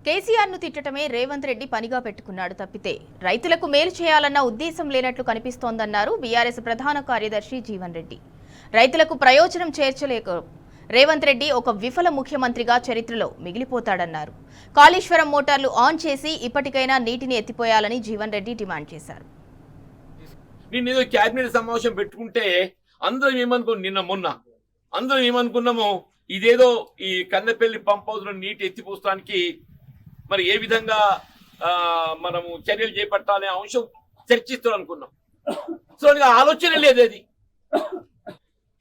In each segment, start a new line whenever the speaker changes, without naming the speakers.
కేసీఆర్ ను తిట్టడమే రేవంత్ రెడ్డి పనిగా పెట్టుకున్నాడు తప్పితే రైతులకు మేలు చేయాలన్న ఉద్దేశం లేనట్లు కనిపిస్తోందన్నారు బీఆర్ఎస్ ప్రధాన కార్యదర్శి జీవన్ రెడ్డి. రైతులకు ప్రయోజనం చేర్చలేక రేవంత్ రెడ్డి ఒక విఫల ముఖ్యమంత్రిగా చరిత్రలో మిగిలిపోతాడన్నారు. కాళేశ్వరం మోటార్లు ఆన్ చేసి ఇప్పటికైనా నీటిని ఎత్తిపోయాలని జీవన్ రెడ్డి డిమాండ్ చేశారు.
నిన్న క్యాబినెట్ సమావేశం పెట్టుకుంటే అందరం ఏమనుకున్నాము, ఇదేదో ఈ కన్నెపల్లి పంప్ హౌస్ లో నీటి ఎత్తిపోస్తానికి మరి ఏ విధంగా మనము చర్యలు చేపట్టాలనే అంశం చర్చిస్తాం అనుకున్నాం. సో ఆలోచన లేదు. అది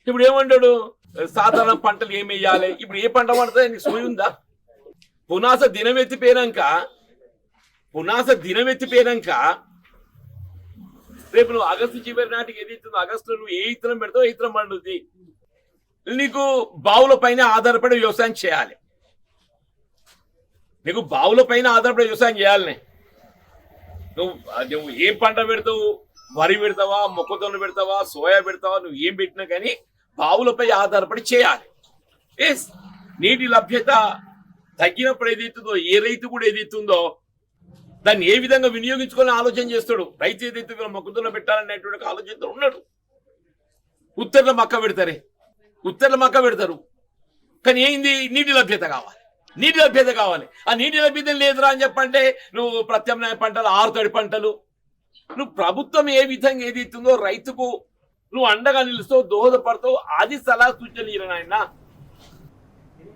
ఇప్పుడు ఏమంటాడు, సాధారణ పంటలు ఏమి వేయాలి, ఇప్పుడు ఏ పంట పండుతుంది నీకు సోయి ఉందా? పునాస దినం ఎత్తిపోయినాక రేపు నువ్వు ఆగస్టు చివరి నాటికి ఏది ఇస్తుందో, ఆగస్టులో నువ్వు ఏ ఇత్తనం పెడతావు, ఏ ఇత్తనం పండుద్ది. నీకు బావుల పైన ఆధారపడి వ్యవసాయం చేయాలి. నీకు బావుల పైన ఆధారపడి వ్యవసాయం చేయాలనే. నువ్వు ఏం పంట పెడతావు, వరి పెడతావా, మొక్కజొన్న పెడతావా, సోయా పెడతావా, నువ్వు ఏం పెట్టినా కానీ బావులపై ఆధారపడి చేయాలి. ఎస్, నీటి లభ్యత తగ్గినప్పుడు ఏదైతుందో, ఏ రైతు కూడా ఏదైతుందో దాన్ని ఏ విధంగా వినియోగించుకోవాలని ఆలోచన చేస్తాడు. రైతు ఏదైతే మొక్కజొన్న పెట్టాలనేటువంటి ఆలోచనతో ఉన్నాడు. ఉత్తర్ల మక్క పెడతారు కానీ ఏంది, నీటి లభ్యత కావాలి. ఆ నీటి లభ్యత లేదురా అని చెప్పంటే నువ్వు ప్రత్యామ్నాయ పంటలు, ఆరుతడి పంటలు, నువ్వు ప్రభుత్వం ఏ విధంగా ఏదైతుందో రైతుకు నువ్వు అండగా నిలుస్తావు, దోహదపడతావు, అది సలహా సూచనలు ఇరనాయన.